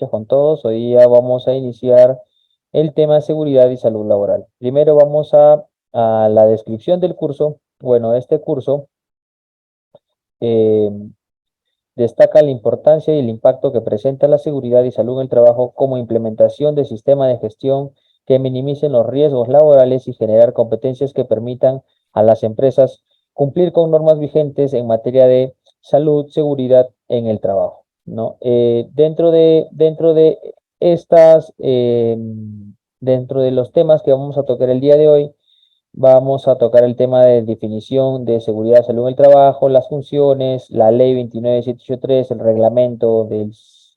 noches con todos. Hoy día vamos a iniciar el tema seguridad y salud laboral. Primero vamos a la descripción del curso. Bueno, este curso eh, destaca la importancia y el impacto que presenta la seguridad y salud en el trabajo como implementación de sistemas de gestión que minimicen los riesgos laborales y generar competencias que permitan a las empresas cumplir con normas vigentes en materia de salud, seguridad en el trabajo, ¿no? Dentro de estas, dentro de los temas que vamos a tocar el día de hoy, vamos a tocar el tema de definición de seguridad y salud en el trabajo, las funciones, la ley 29783, el reglamento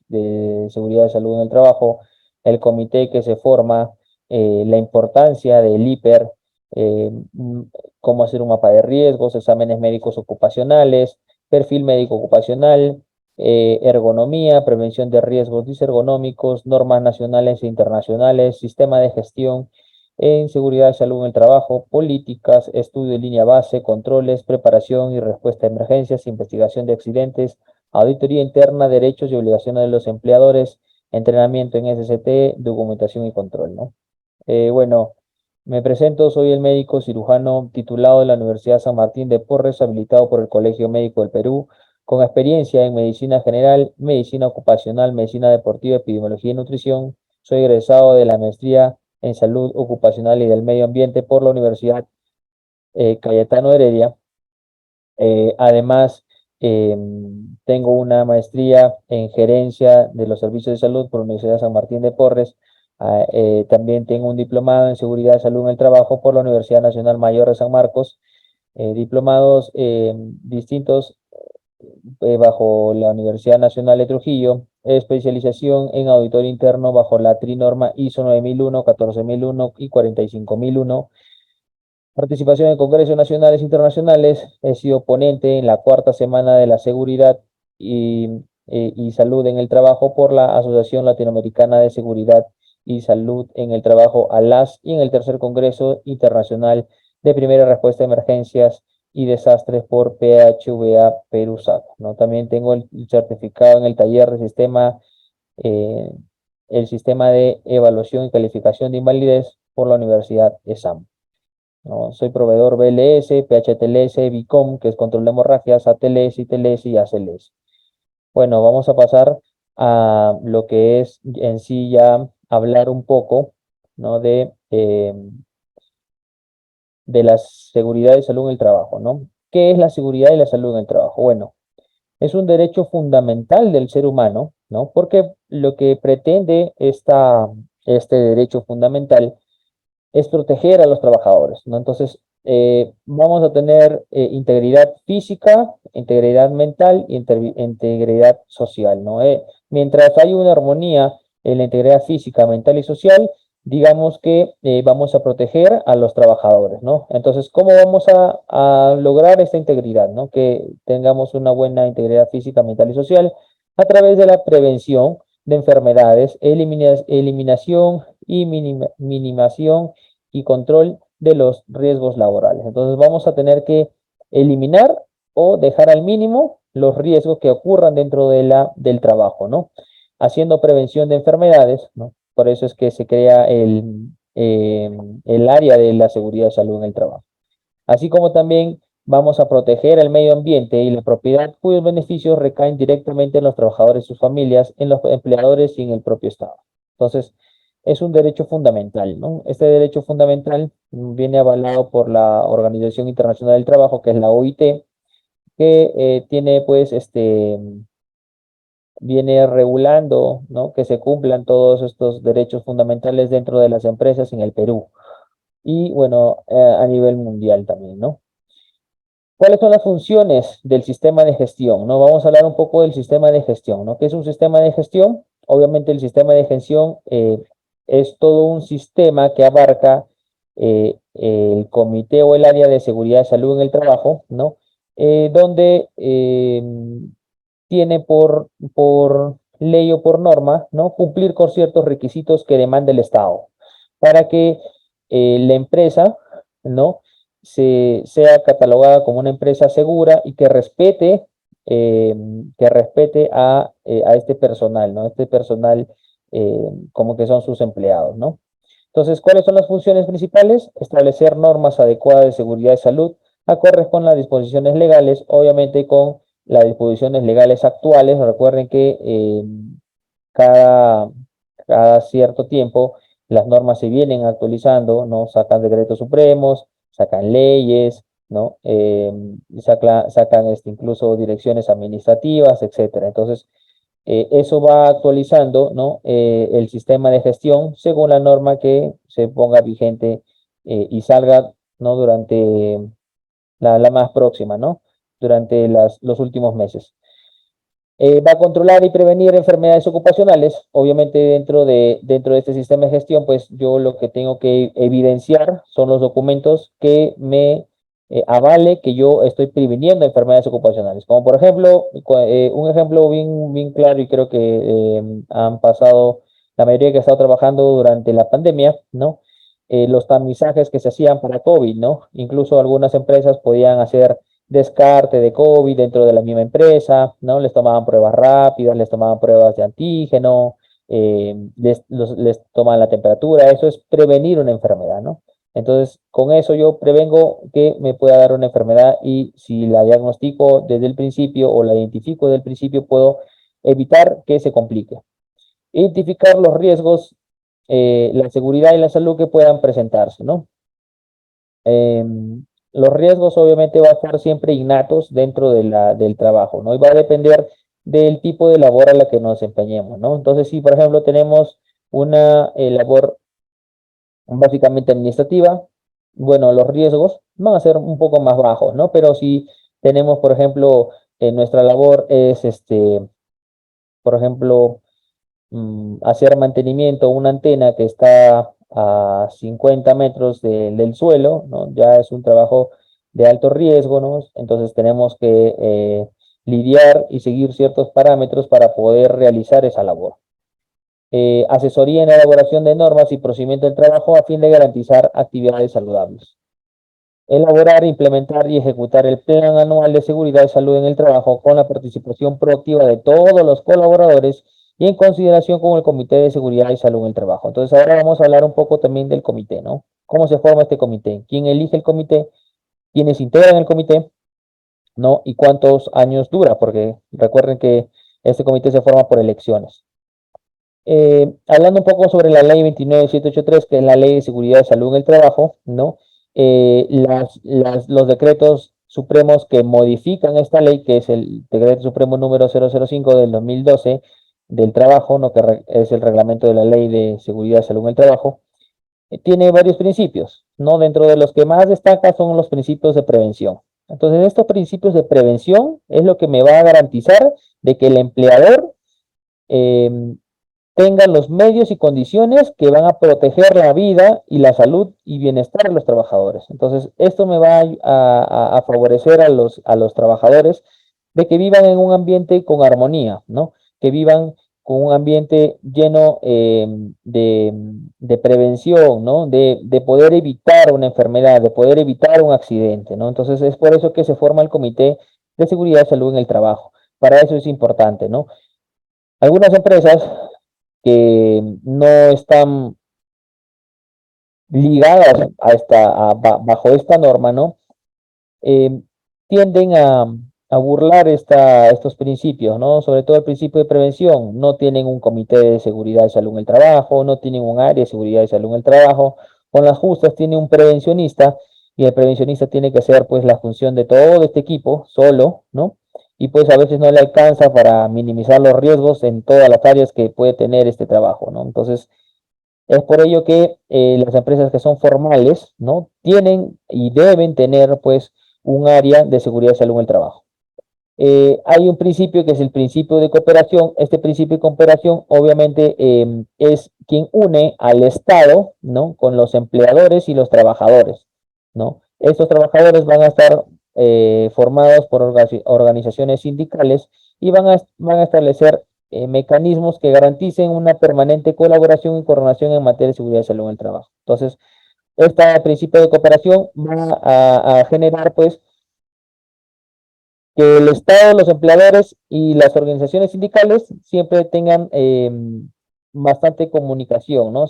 de seguridad y salud en el trabajo, el comité que se forma, la importancia del IPER, eh, mm, cómo hacer un mapa de riesgos, exámenes médicos ocupacionales, perfil médico ocupacional, ergonomía, prevención de riesgos disergonómicos, normas nacionales e internacionales, sistema de gestión en seguridad y salud en el trabajo, políticas, estudio de línea base, controles, preparación y respuesta a emergencias, investigación de accidentes, auditoría interna, derechos y obligaciones de los empleadores, entrenamiento en SCT, documentación y control, ¿no? Bueno, me presento, soy el médico cirujano titulado de la Universidad San Martín de Porres, habilitado por el Colegio Médico del Perú, con experiencia en medicina general, medicina ocupacional, medicina deportiva, epidemiología y nutrición. Soy egresado de la maestría en salud ocupacional y del medio ambiente por la Universidad Cayetano Heredia. Además, tengo una maestría en gerencia de los servicios de salud por la Universidad San Martín de Porres. También tengo un diplomado en seguridad y salud en el trabajo por la Universidad Nacional Mayor de San Marcos. Diplomados distintos bajo la Universidad Nacional de Trujillo, especialización en auditor interno bajo la trinorma ISO 9001, 14001 y 45001. Participación en congresos nacionales e internacionales. He sido ponente en la cuarta semana de la seguridad y, y salud en el trabajo por la Asociación Latinoamericana de Seguridad y Salud en el Trabajo, ALAS, y en el tercer Congreso Internacional de Primera Respuesta a Emergencias y Desastres por PHVA Perú-SAC, ¿no? También tengo el certificado en el taller de eh, el sistema de evaluación y calificación de invalidez por la Universidad ESAM, ¿no? Soy proveedor BLS, PHTLS, BICOM, que es control de hemorragias, ATLS, ITLS y ACLS. Bueno, vamos a pasar a lo que es en sí ya hablar un poco, ¿no? De la seguridad y salud en el trabajo, ¿no? ¿Qué es la seguridad y la salud en el trabajo? Bueno, es un derecho fundamental del ser humano, ¿no? Porque lo que pretende este derecho fundamental es proteger a los trabajadores, ¿no? Entonces, vamos a tener integridad física, integridad mental y integridad social, ¿no? Mientras hay una armonía en la integridad física, mental y social, digamos que vamos a proteger a los trabajadores, ¿no? Entonces, ¿cómo vamos a lograr esta integridad, ¿no? Que tengamos una buena integridad física, mental y social a través de la prevención de enfermedades, eliminación y minimación y control de los riesgos laborales. Entonces vamos a tener que eliminar o dejar al mínimo los riesgos que ocurran dentro del trabajo, ¿no? Haciendo prevención de enfermedades, ¿no? Por eso es que se crea el área de la seguridad y salud en el trabajo. Así como también vamos a proteger el medio ambiente y la propiedad cuyos beneficios recaen directamente en los trabajadores y sus familias, en los empleadores y en el propio Estado. Entonces, es un derecho fundamental, ¿no? Este derecho fundamental viene avalado por la Organización Internacional del Trabajo, que es la OIT, que tiene, pues, viene regulando, ¿no? Que se cumplan todos estos derechos fundamentales dentro de las empresas en el Perú y, bueno, a nivel mundial también, ¿no? ¿Cuáles son las funciones del sistema de gestión? ¿No? Vamos a hablar un poco del sistema de gestión, ¿no? ¿Qué es un sistema de gestión? Obviamente el sistema de gestión es todo un sistema que abarca el comité o el área de seguridad y salud en el trabajo, ¿no? Donde tiene por ley o por norma, ¿no? Cumplir con ciertos requisitos que demanda el Estado para que la empresa, ¿no? Sea catalogada como una empresa segura y que respete eh, que respete a este personal, ¿no? Este personal como que son sus empleados, ¿no? Entonces, ¿cuáles son las funciones principales? Establecer normas adecuadas de seguridad y salud, acordes con las disposiciones legales, obviamente con las disposiciones legales actuales. Recuerden que cada, cada cierto tiempo las normas se vienen actualizando, ¿no? Sacan decretos supremos, sacan leyes, ¿no? Sacan incluso direcciones administrativas, etcétera. Entonces, eso va actualizando, ¿no? El sistema de gestión según la norma que se ponga vigente y salga, ¿no? Durante la más próxima, ¿no? Durante los últimos meses. Va a controlar y prevenir enfermedades ocupacionales. Obviamente dentro de este sistema de gestión, pues yo lo que tengo que evidenciar son los documentos que me avale que yo estoy previniendo enfermedades ocupacionales. Como por ejemplo, un ejemplo bien claro y creo que han pasado la mayoría que ha estado trabajando durante la pandemia, ¿no? Los tamizajes que se hacían para COVID, ¿no? Incluso algunas empresas podían hacer descarte de COVID dentro de la misma empresa, ¿no? Les tomaban pruebas rápidas, les tomaban pruebas de antígeno, les toman la temperatura, eso es prevenir una enfermedad, ¿no? Entonces, con eso yo prevengo que me pueda dar una enfermedad y si la diagnostico desde el principio o la identifico desde el principio, puedo evitar que se complique. Identificar los riesgos, la seguridad y la salud que puedan presentarse, ¿no? Eh, los riesgos obviamente van a estar siempre innatos dentro del trabajo, ¿no? Y va a depender del tipo de labor a la que nos desempeñemos, ¿no? Entonces, si por ejemplo tenemos una labor básicamente administrativa, bueno, los riesgos van a ser un poco más bajos, ¿no? Pero si tenemos, por ejemplo, nuestra labor es, por ejemplo, hacer mantenimiento a una antena que está a 50 metros del suelo, ¿no? Ya es un trabajo de alto riesgo, ¿no? Entonces tenemos que lidiar y seguir ciertos parámetros para poder realizar esa labor. Asesoría en la elaboración de normas y procedimiento del trabajo a fin de garantizar actividades saludables. Elaborar, implementar y ejecutar el Plan Anual de Seguridad y Salud en el Trabajo con la participación proactiva de todos los colaboradores y en consideración con el Comité de Seguridad y Salud en el Trabajo. Entonces, ahora vamos a hablar un poco también del comité, ¿no? ¿Cómo se forma este comité? ¿Quién elige el comité? ¿Quiénes integran el comité? ¿No? ¿Y cuántos años dura? Porque recuerden que este comité se forma por elecciones. Hablando un poco sobre la ley 29783, que es la ley de seguridad y salud en el trabajo, ¿no? Los decretos supremos que modifican esta ley, que es el decreto supremo número 005 del 2012 del trabajo, ¿no? Que es el reglamento de la ley de seguridad y salud en el trabajo, tiene varios principios, ¿no? Dentro de los que más destaca son los principios de prevención. Entonces, estos principios de prevención es lo que me va a garantizar de que el empleador eh, tengan los medios y condiciones que van a proteger la vida y la salud y bienestar de los trabajadores. Entonces, esto me va a favorecer a los trabajadores de que vivan en un ambiente con armonía, ¿no? Que vivan con un ambiente lleno de prevención, ¿no? De poder evitar una enfermedad, de poder evitar un accidente, ¿no? Entonces, es por eso que se forma el Comité de Seguridad y Salud en el Trabajo. Para eso es importante, ¿no? Algunas empresas que no están ligadas bajo esta norma, ¿no? Eh, tienden a burlar estos principios, ¿no? Sobre todo el principio de prevención. No tienen un comité de seguridad y salud en el trabajo, no tienen un área de seguridad y salud en el trabajo. Con las justas tiene un prevencionista y el prevencionista tiene que hacer pues la función de todo este equipo solo, ¿no? Y pues a veces no le alcanza para minimizar los riesgos en todas las áreas que puede tener este trabajo, ¿no? Entonces, es por ello que las empresas que son formales, ¿no? Tienen y deben tener, pues, un área de seguridad y salud en el trabajo. Hay un principio que es el principio de cooperación. Este principio de cooperación, obviamente, es quien une al Estado, ¿no? Con los empleadores y los trabajadores, ¿no? Estos trabajadores van a estar formados por organizaciones sindicales y van a establecer mecanismos que garanticen una permanente colaboración y coordinación en materia de seguridad y salud en el trabajo. Entonces, este principio de cooperación va a generar, pues, que el Estado, los empleadores y las organizaciones sindicales siempre tengan bastante comunicación, ¿no?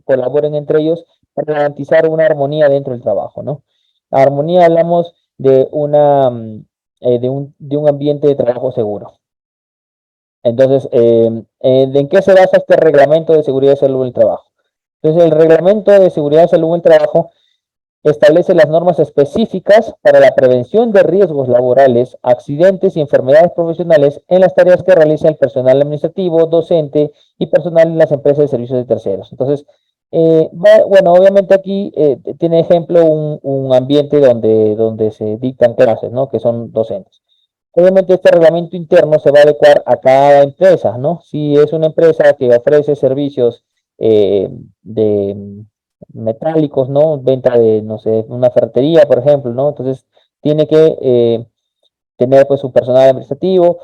Colaboren entre ellos para garantizar una armonía dentro del trabajo, ¿no? Armonía hablamos de de un ambiente de trabajo seguro. Entonces, ¿en qué se basa este reglamento de seguridad y salud en el trabajo? Entonces, el reglamento de seguridad y salud en el trabajo establece las normas específicas para la prevención de riesgos laborales, accidentes y enfermedades profesionales en las tareas que realiza el personal administrativo, docente y personal en las empresas de servicios de terceros. Entonces, bueno, obviamente aquí tiene ejemplo un ambiente donde se dictan clases, ¿no? Que son docentes. Obviamente este reglamento interno se va a adecuar a cada empresa, ¿no? Si es una empresa que ofrece servicios de metálicos, ¿no? Venta de, no sé, una ferretería, por ejemplo, ¿no? Entonces tiene que tener pues su personal administrativo,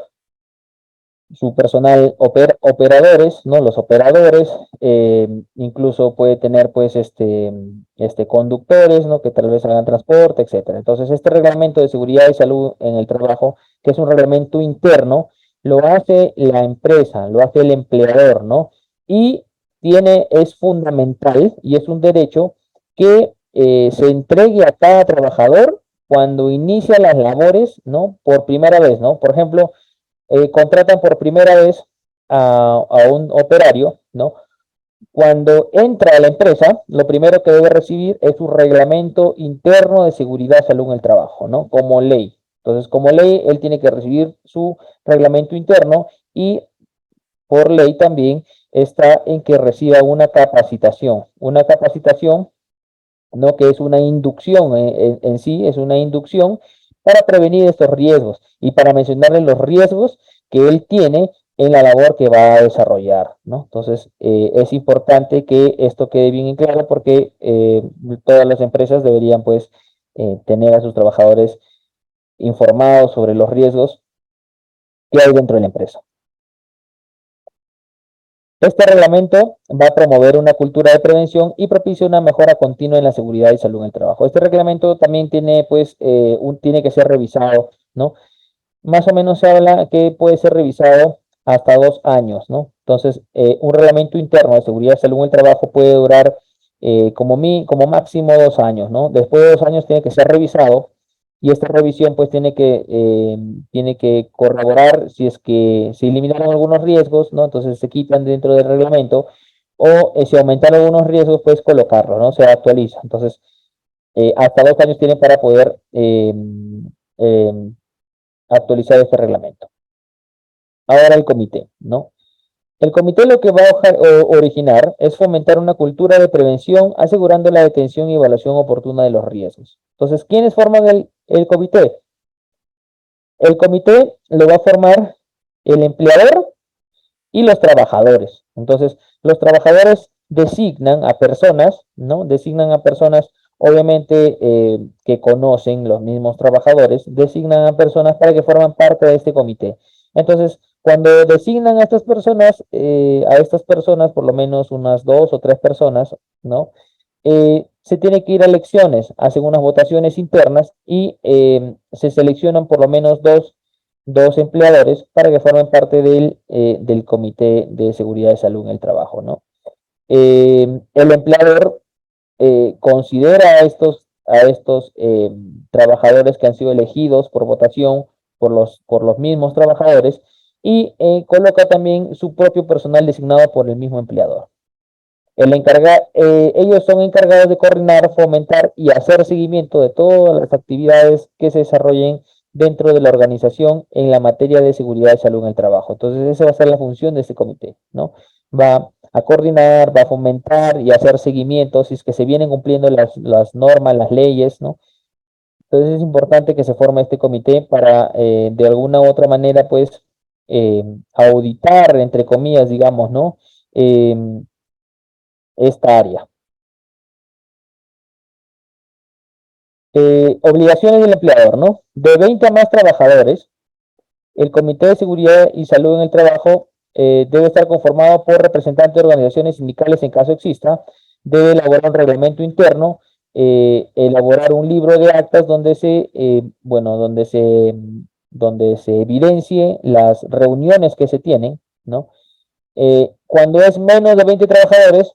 su personal operadores, ¿no? Los operadores, incluso puede tener pues conductores, ¿no? Que tal vez hagan transporte, etcétera. Entonces, este reglamento de seguridad y salud en el trabajo, que es un reglamento interno, lo hace la empresa, lo hace el empleador, ¿no? Y es fundamental y es un derecho que se entregue a cada trabajador cuando inicia las labores, ¿no? Por primera vez, ¿no? Por ejemplo, contratan por primera vez a un operario, ¿no? Cuando entra a la empresa, lo primero que debe recibir es un reglamento interno de seguridad y salud en el trabajo, ¿no? Como ley. Entonces, como ley, él tiene que recibir su reglamento interno y por ley también está en que reciba una capacitación, ¿no? Que es una inducción en sí, es una inducción para prevenir estos riesgos y para mencionarle los riesgos que él tiene en la labor que va a desarrollar, ¿no? Entonces, es importante que esto quede bien en claro porque todas las empresas deberían, pues, tener a sus trabajadores informados sobre los riesgos que hay dentro de la empresa. Este reglamento va a promover una cultura de prevención y propicia una mejora continua en la seguridad y salud en el trabajo. Este reglamento también tiene, pues, tiene que ser revisado, ¿no? Más o menos se habla que puede ser revisado hasta 2 años, ¿no? Entonces, un reglamento interno de seguridad y salud en el trabajo puede durar como máximo 2 años, ¿no? Después de 2 años tiene que ser revisado y esta revisión pues tiene que corroborar si es que se eliminaron algunos riesgos, ¿no? Entonces se quitan dentro del reglamento o si aumentaron algunos riesgos, pues colocarlo, ¿no? Se actualiza. Entonces, hasta 2 años tiene para poder eh, actualizar este reglamento. Ahora el comité, ¿no? El comité lo que va a originar es fomentar una cultura de prevención, asegurando la detención y evaluación oportuna de los riesgos. Entonces, ¿quiénes forman el comité? El comité lo va a formar el empleador y los trabajadores. Entonces, los trabajadores designan a personas, ¿no? Designan a personas, obviamente, que conocen los mismos trabajadores, designan a personas para que forman parte de este comité. Entonces, cuando designan a estas personas, por lo menos unas 2 o 3 personas, ¿no? Se tiene que ir a elecciones, hacen unas votaciones internas y se seleccionan por lo menos dos empleadores para que formen parte del Comité de Seguridad y Salud en el Trabajo, ¿no? El empleador considera a estos trabajadores que han sido elegidos por votación por los mismos trabajadores y coloca también su propio personal designado por el mismo empleador. Ellos son encargados de coordinar, fomentar y hacer seguimiento de todas las actividades que se desarrollen dentro de la organización en la materia de seguridad y salud en el trabajo. Entonces, esa va a ser la función de este comité, ¿no? Va a coordinar, va a fomentar y hacer seguimiento si es que se vienen cumpliendo las normas, las leyes, ¿no? Entonces, es importante que se forme este comité para, de alguna u otra manera, pues, auditar, entre comillas, digamos, ¿no? Esta área. Obligaciones del empleador, ¿no? De 20 a más trabajadores, el Comité de Seguridad y Salud en el Trabajo debe estar conformado por representantes de organizaciones sindicales en caso exista, debe elaborar un reglamento interno, elaborar un libro de actas donde se donde se evidencie las reuniones que se tienen, ¿no? Cuando es menos de 20 trabajadores,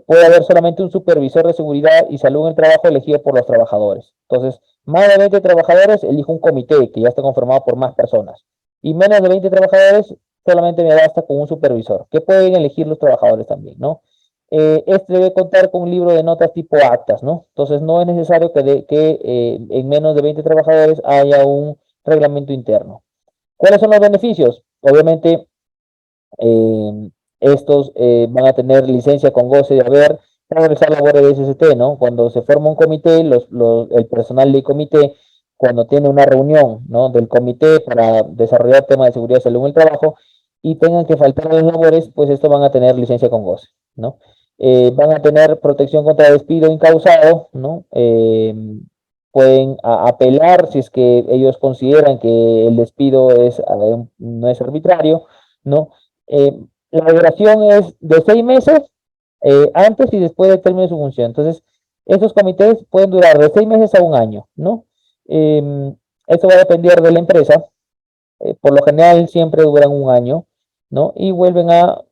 puede haber solamente un supervisor de seguridad y salud en el trabajo elegido por los trabajadores. Entonces, más de 20 trabajadores, elijo un comité que ya está conformado por más personas. Y menos de 20 trabajadores, solamente me basta con un supervisor, que pueden elegir los trabajadores también, ¿no? Este debe contar con un libro de notas tipo actas, ¿no? Entonces, no es necesario que en menos de 20 trabajadores haya un reglamento interno. ¿Cuáles son los beneficios? Obviamente, eh, estos van a tener licencia con goce de haber realizar labores de SST, ¿no? Cuando se forma un comité, el personal del comité, cuando tiene una reunión, ¿no? Del comité para desarrollar temas de seguridad y salud en el trabajo y tengan que faltar a las labores, pues estos van a tener licencia con goce, ¿no? Van a tener protección contra despido incausado, ¿no? Pueden apelar si es que ellos consideran que el despido no es arbitrario, ¿no? Eh, la duración es de 6 meses antes y después del término de su función. Entonces, esos comités pueden durar de 6 meses a un año, ¿no? Esto va a depender de la empresa. Por lo general siempre duran un año, ¿no? Y vuelven a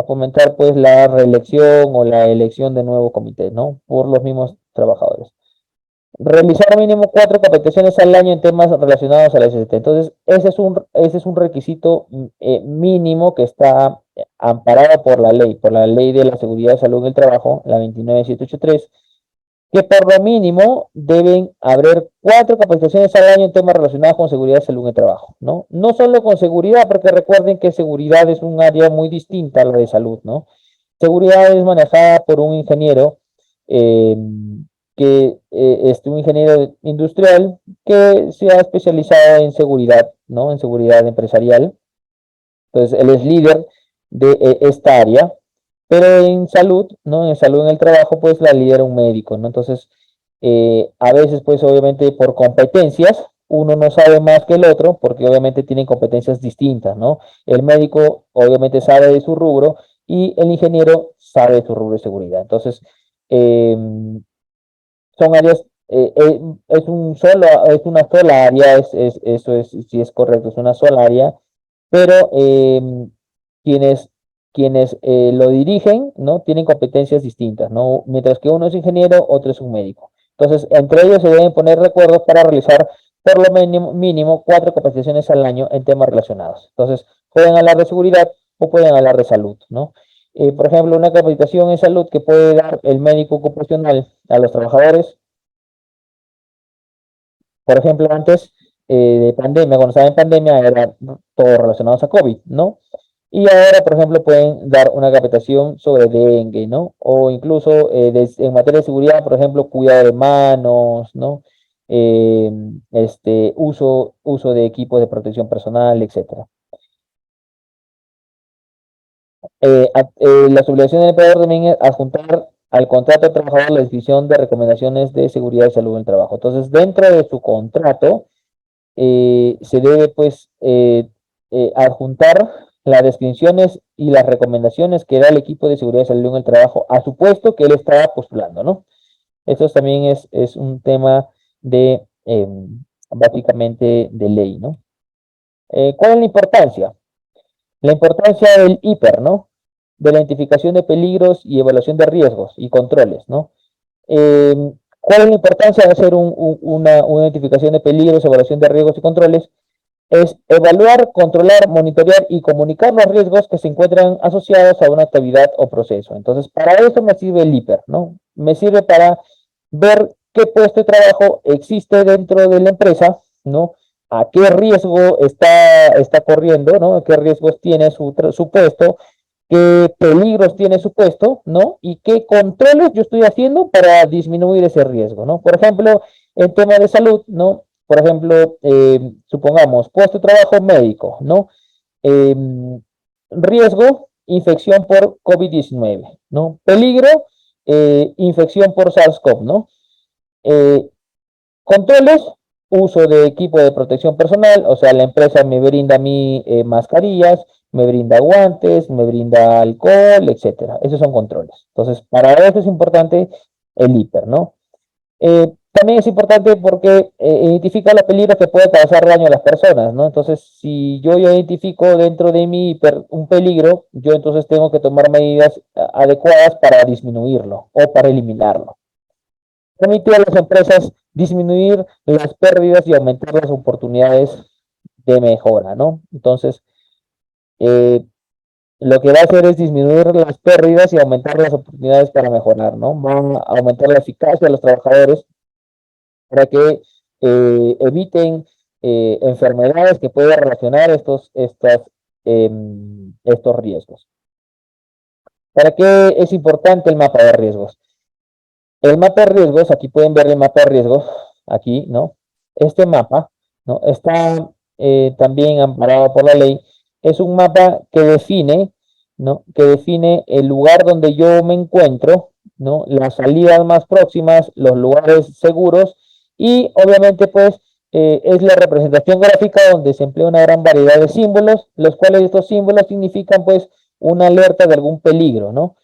fomentar pues la reelección o la elección de nuevos comités, ¿no? Por los mismos trabajadores. Realizar mínimo 4 capacitaciones al año en temas relacionados a la SST. Entonces, ese es un requisito mínimo que está amparado por la ley de la seguridad y salud en el trabajo, la 29783, que por lo mínimo deben haber 4 capacitaciones al año en temas relacionados con seguridad y salud en el trabajo, ¿no? No solo con seguridad, porque recuerden que seguridad es un área muy distinta a la de salud, ¿no? Seguridad es manejada por un ingeniero eh, un ingeniero industrial que se ha especializado en seguridad, ¿no? En seguridad empresarial. Entonces, él es líder de esta área, pero en salud, ¿no? En salud en el trabajo, pues la lidera un médico, ¿no? Entonces, a veces, pues obviamente por competencias, uno no sabe más que el otro, porque obviamente tienen competencias distintas, ¿no? El médico obviamente sabe de su rubro y el ingeniero sabe de su rubro de seguridad. Entonces, eh, son áreas, es una sola área, eso es, si es correcto, es una sola área, pero quienes, quienes lo dirigen, ¿no? Tienen competencias distintas, ¿no? Mientras que uno es ingeniero, otro es un médico. Entonces, entre ellos se deben poner de acuerdo para realizar por lo mínimo 4 capacitaciones al año en temas relacionados. Entonces, pueden hablar de seguridad o pueden hablar de salud, ¿no? Por ejemplo, una capacitación en salud que puede dar el médico ocupacional a los trabajadores. Por ejemplo, antes de pandemia, cuando estaba en pandemia, era todo relacionado a COVID, ¿no? Y ahora, por ejemplo, pueden dar una capacitación sobre dengue, ¿no? O incluso en materia de seguridad, por ejemplo, cuidado de manos, ¿no? Uso de equipos de protección personal, etcétera. Las obligaciones del empleador también es adjuntar al contrato de trabajador la descripción de recomendaciones de seguridad y salud en el trabajo. Entonces, dentro de su contrato, se debe pues adjuntar las descripciones y las recomendaciones que da el equipo de seguridad y salud en el trabajo a su puesto que él estaba postulando, ¿no? Esto también es un tema de, básicamente, de ley, ¿no? ¿Cuál es la importancia? La importancia del hiper, ¿no? De la identificación de peligros y evaluación de riesgos y controles, ¿no? Eh, ¿Cuál es la importancia de hacer una identificación de peligros, evaluación de riesgos y controles? Es evaluar, controlar, monitorear y comunicar los riesgos que se encuentran asociados a una actividad o proceso. Entonces, para eso me sirve el IPER, ¿no? Me sirve para ver qué puesto de trabajo existe dentro de la empresa, ¿no? A qué riesgo está corriendo, ¿no? ¿Qué riesgos tiene su puesto? ¿Qué peligros tiene su puesto, ¿no? Y qué controles yo estoy haciendo para disminuir ese riesgo, ¿no? Por ejemplo, en tema de salud, ¿no? Por ejemplo, supongamos, puesto de trabajo médico, ¿no? Eh, Riesgo, infección por COVID-19, ¿no? Peligro, infección por SARS-CoV, ¿no? Eh, Controles, uso de equipo de protección personal, o sea, la empresa me brinda a mí mascarillas, me brinda guantes, me brinda alcohol, etcétera. Esos son controles. Entonces, para eso es importante el hiper, ¿no? También es importante porque identifica los peligros que puede causar daño a las personas, ¿no? Entonces, si yo ya identifico dentro de mí un peligro, yo entonces tengo que tomar medidas adecuadas para disminuirlo o para eliminarlo. Permite a las empresas disminuir las pérdidas y aumentar las oportunidades de mejora, ¿no? Entonces, eh, lo que va a hacer es disminuir las pérdidas y aumentar las oportunidades para mejorar, ¿no? Va a aumentar la eficacia de los trabajadores para que eviten enfermedades que puedan relacionar estos riesgos. ¿Para qué es importante el mapa de riesgos? El mapa de riesgos, aquí pueden ver el mapa de riesgos, aquí, ¿no? Este mapa, ¿no? Está también amparado por la ley. Es un mapa que define, ¿no? Que define el lugar donde yo me encuentro, ¿no? Las salidas más próximas, los lugares seguros y obviamente pues es la representación gráfica donde se emplea una gran variedad de símbolos, los cuales estos símbolos significan pues una alerta de algún peligro, ¿no?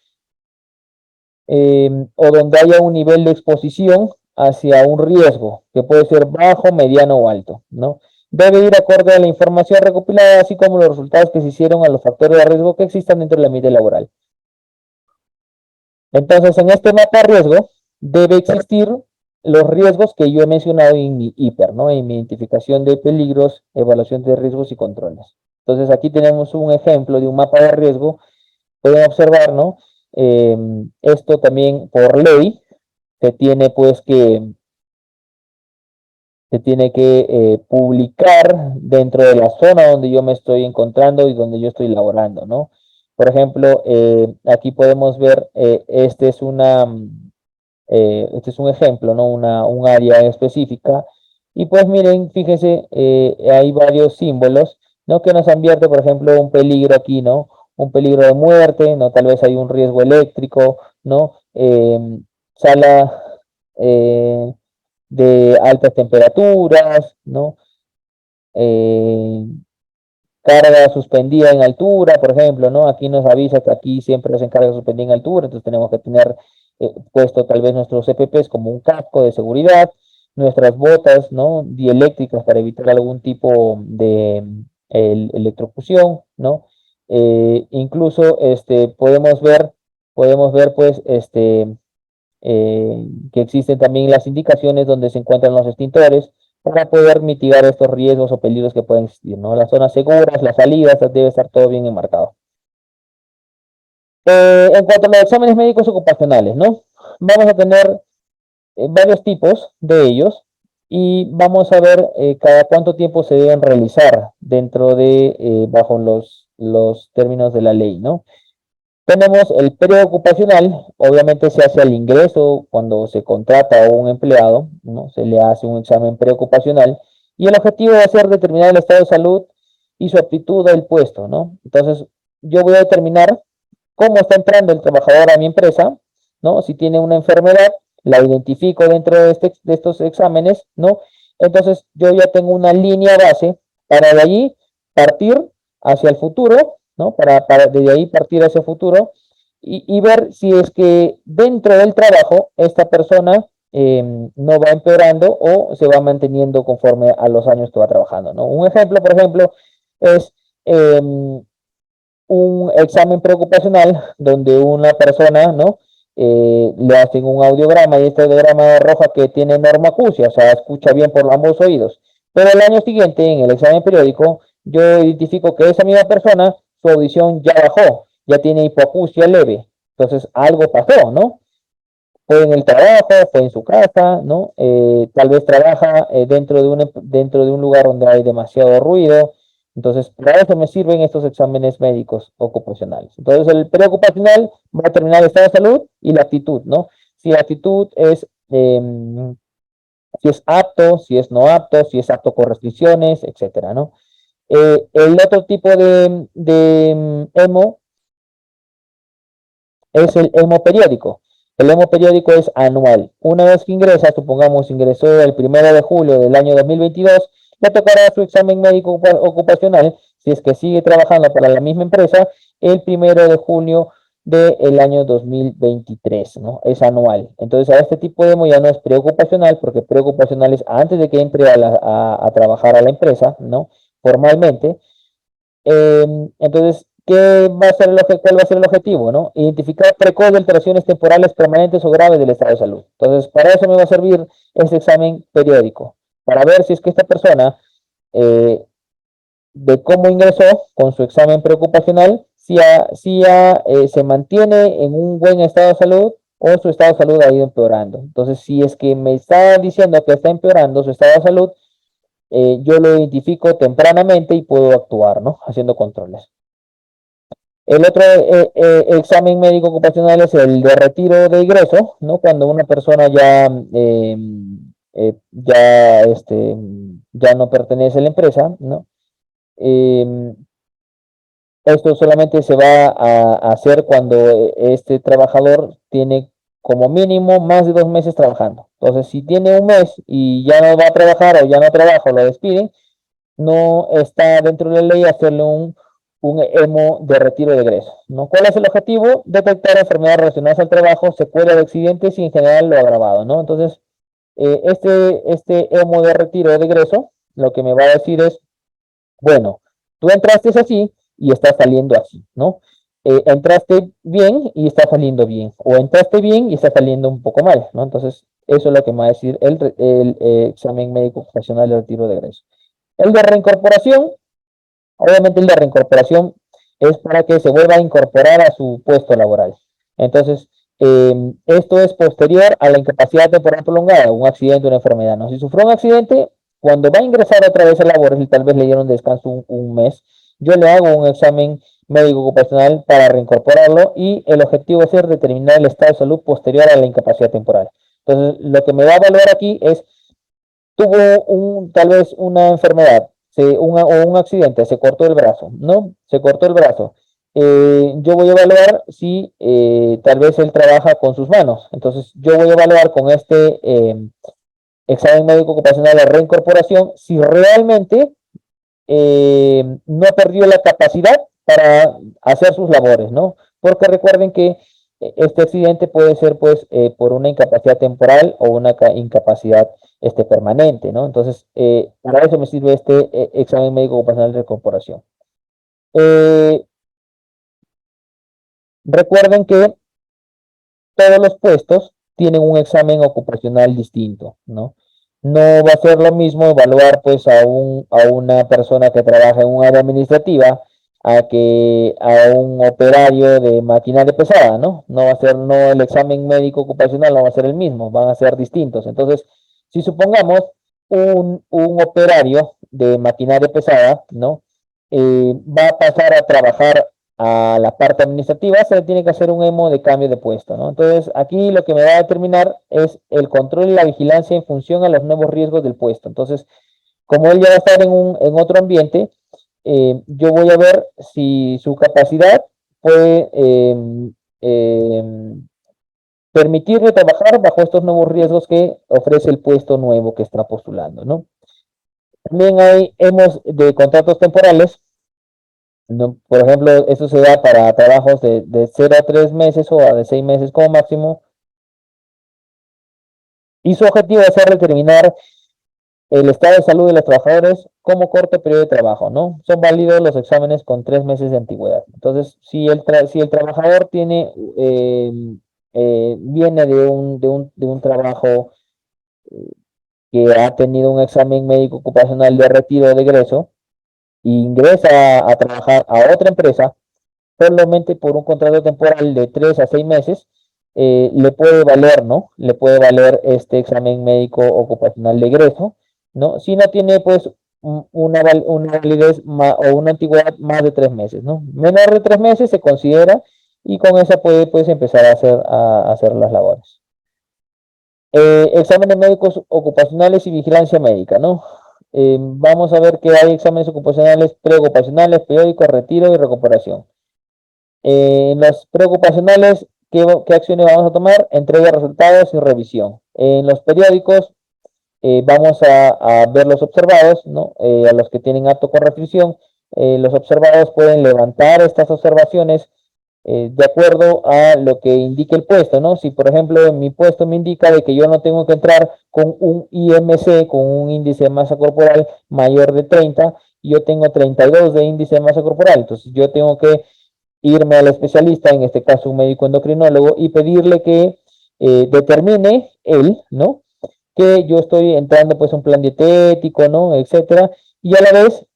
O donde haya un nivel de exposición hacia un riesgo, que puede ser bajo, mediano o alto, ¿no? Debe ir acorde a la información recopilada, así como los resultados que se hicieron a los factores de riesgo que existan dentro del ambiente laboral. Entonces, en este mapa de riesgo debe existir los riesgos que yo he mencionado en mi hiper, ¿no? En mi identificación de peligros, evaluación de riesgos y controles. Entonces, aquí tenemos un ejemplo de un mapa de riesgo. Pueden observar, ¿no? Esto también por ley se tiene pues que publicar dentro de la zona donde yo me estoy encontrando y donde yo estoy laborando, ¿no? Por ejemplo, aquí podemos ver, este es un ejemplo, ¿no? Un área específica. Y pues miren, fíjense, hay varios símbolos, ¿no? Que nos advierte, por ejemplo, un peligro aquí, ¿no? Un peligro de muerte, ¿no? Tal vez hay un riesgo eléctrico, ¿no? Sala eh, de altas temperaturas, ¿no? Eh, carga suspendida en altura, por ejemplo, ¿no? Aquí nos avisa que aquí siempre hacen carga suspendida en altura, entonces tenemos que tener puesto tal vez nuestros CPPs como un casco de seguridad, nuestras botas, ¿no? Dieléctricas para evitar algún tipo de electrocución, ¿no? Incluso podemos ver pues que existen también las indicaciones donde se encuentran los extintores para poder mitigar estos riesgos o peligros que pueden existir, ¿no? Las zonas seguras, las salidas, debe estar todo bien enmarcado. En cuanto a los exámenes médicos ocupacionales, ¿no? Vamos a tener varios tipos de ellos y vamos a ver cada cuánto tiempo se deben realizar bajo los términos de la ley, ¿no? Tenemos el preocupacional, obviamente se hace al ingreso cuando se contrata a un empleado, ¿no? Se le hace un examen preocupacional y el objetivo va a ser determinar el estado de salud y su aptitud al puesto, ¿no? Entonces, yo voy a determinar cómo está entrando el trabajador a mi empresa, ¿no? Si tiene una enfermedad, la identifico dentro de estos exámenes, ¿no? Entonces, yo ya tengo una línea base para de allí partir hacia el futuro, ¿no? Para desde ahí partir hacia el futuro y ver si es que dentro del trabajo esta persona no va empeorando o se va manteniendo conforme a los años que va trabajando, ¿no? Un ejemplo, por ejemplo, es un examen preocupacional donde una persona, ¿no? Le hacen un audiograma y este audiograma arroja que tiene normoacusia, o sea, escucha bien por ambos oídos. Pero el año siguiente, en el examen periódico, yo identifico que esa misma persona, su audición ya bajó, ya tiene hipoacusia leve. Entonces, algo pasó, ¿no? Fue en el trabajo, fue en su casa, ¿no? Tal vez trabaja dentro de un lugar donde hay demasiado ruido. Entonces, para eso me sirven estos exámenes médicos ocupacionales. Entonces, el preocupacional va a determinar el estado de salud y la actitud, ¿no? Si la actitud es, si es apto, si es no apto, si es apto con restricciones, etcétera, ¿no? El otro tipo de EMO es el EMO periódico. El EMO periódico es anual. Una vez que ingresa, supongamos ingresó el 1 de julio del año 2022, le tocará su examen médico ocupacional, si es que sigue trabajando para la misma empresa, el 1 de junio del año 2023, ¿no? Es anual. Entonces, a este tipo de emo ya no es preocupacional, porque preocupacional es antes de que entre a trabajar a la empresa, ¿no? Formalmente. Entonces, ¿cuál va a ser el objetivo, no? Identificar precoz de alteraciones temporales permanentes o graves del estado de salud. Entonces, para eso me va a servir este examen periódico, para ver si es que esta persona eh, de cómo ingresó con su examen preocupacional, si se mantiene en un buen estado de salud o su estado de salud ha ido empeorando. Entonces, si es que me está diciendo que está empeorando su estado de salud, yo lo identifico tempranamente y puedo actuar, ¿no? Haciendo controles. El otro examen médico ocupacional es el de retiro de ingreso, ¿no? Cuando una persona ya no pertenece a la empresa, ¿no? Eh, Esto solamente se va a hacer cuando este trabajador tiene como mínimo más de 2 meses trabajando. Entonces, si tiene un mes y ya no va a trabajar o ya no trabaja o lo despiden, no está dentro de la ley hacerle un EMO de retiro de egreso, ¿no? ¿Cuál es el objetivo? Detectar enfermedades relacionadas al trabajo, secuelas de accidentes y en general lo agravado, ¿no? Entonces, este EMO de retiro de egreso, lo que me va a decir es, bueno, tú entraste así y estás saliendo así, ¿no? Entraste bien y está saliendo bien, o entraste bien y está saliendo un poco mal, ¿no? Entonces, eso es lo que me va a decir el examen médico ocupacional de retiro de egreso. El de reincorporación, obviamente el de reincorporación es para que se vuelva a incorporar a su puesto laboral. Entonces, esto es posterior a la incapacidad temporal prolongada, un accidente, una enfermedad, ¿no? Si sufrió un accidente, cuando va a ingresar otra vez a labores y tal vez le dieron descanso un mes, yo le hago un examen médico ocupacional para reincorporarlo y el objetivo es determinar el estado de salud posterior a la incapacidad temporal. Entonces, lo que me va a evaluar aquí es tuvo tal vez una enfermedad o un accidente, se cortó el brazo, ¿no? Se cortó el brazo. Yo voy a evaluar si tal vez él trabaja con sus manos. Entonces, yo voy a evaluar con este examen médico ocupacional de reincorporación si realmente no perdió la capacidad para hacer sus labores, ¿no? Porque recuerden que este accidente puede ser pues por una incapacidad temporal o una incapacidad permanente, ¿no? Entonces, para eso me sirve este examen médico ocupacional de corporación. Eh, Recuerden que todos los puestos tienen un examen ocupacional distinto, ¿no? No va a ser lo mismo evaluar pues a una persona que trabaja en un área administrativa a un operario de maquinaria pesada, ¿no? No va a ser, no, el examen médico ocupacional no va a ser el mismo, van a ser distintos. Entonces, si supongamos un operario de maquinaria pesada, ¿no? Va a pasar a trabajar a la parte administrativa, se le tiene que hacer un EMO de cambio de puesto, ¿no? Entonces, aquí lo que me va a determinar es el control y la vigilancia en función a los nuevos riesgos del puesto. Entonces, como él ya va a estar en otro ambiente, yo voy a ver si su capacidad puede eh, permitirle trabajar bajo estos nuevos riesgos que ofrece el puesto nuevo que está postulando, ¿no? También hay EMOs de contratos temporales. No, por ejemplo, eso se da para trabajos de 0 a 3 meses o a de 6 meses como máximo. Y su objetivo es determinar el estado de salud de los trabajadores como corto periodo de trabajo, ¿no? Son válidos los exámenes con 3 meses de antigüedad. Entonces, si el trabajador viene de un trabajo que ha tenido un examen médico ocupacional de retiro o de egreso, e ingresa a trabajar a otra empresa, solamente por un contrato temporal de 3 a 6 meses, le puede valer, ¿no? Le puede valer este examen médico ocupacional de egreso, ¿no? Si no tiene, pues, una validez o una antigüedad más de 3 meses, ¿no? Menor de 3 meses se considera y con esa puede, pues, empezar a hacer las labores. Exámenes médicos ocupacionales y vigilancia médica, ¿no? Vamos a ver que hay exámenes ocupacionales, preocupacionales, periódicos, retiro y recuperación. En los preocupacionales, ¿qué acciones vamos a tomar? Entrega de resultados y revisión. En los periódicos, vamos a ver los observados, ¿no? A los que tienen acto con restricción, los observados pueden levantar estas observaciones de acuerdo a lo que indique el puesto, ¿no? Si, por ejemplo, en mi puesto me indica de que yo no tengo que entrar con un IMC, con un índice de masa corporal mayor de 30, yo tengo 32 de índice de masa corporal, entonces yo tengo que irme al especialista, en este caso un médico endocrinólogo, y pedirle que determine él, ¿no? Que yo estoy entrando pues a un plan dietético, ¿no? Etcétera, y a la vez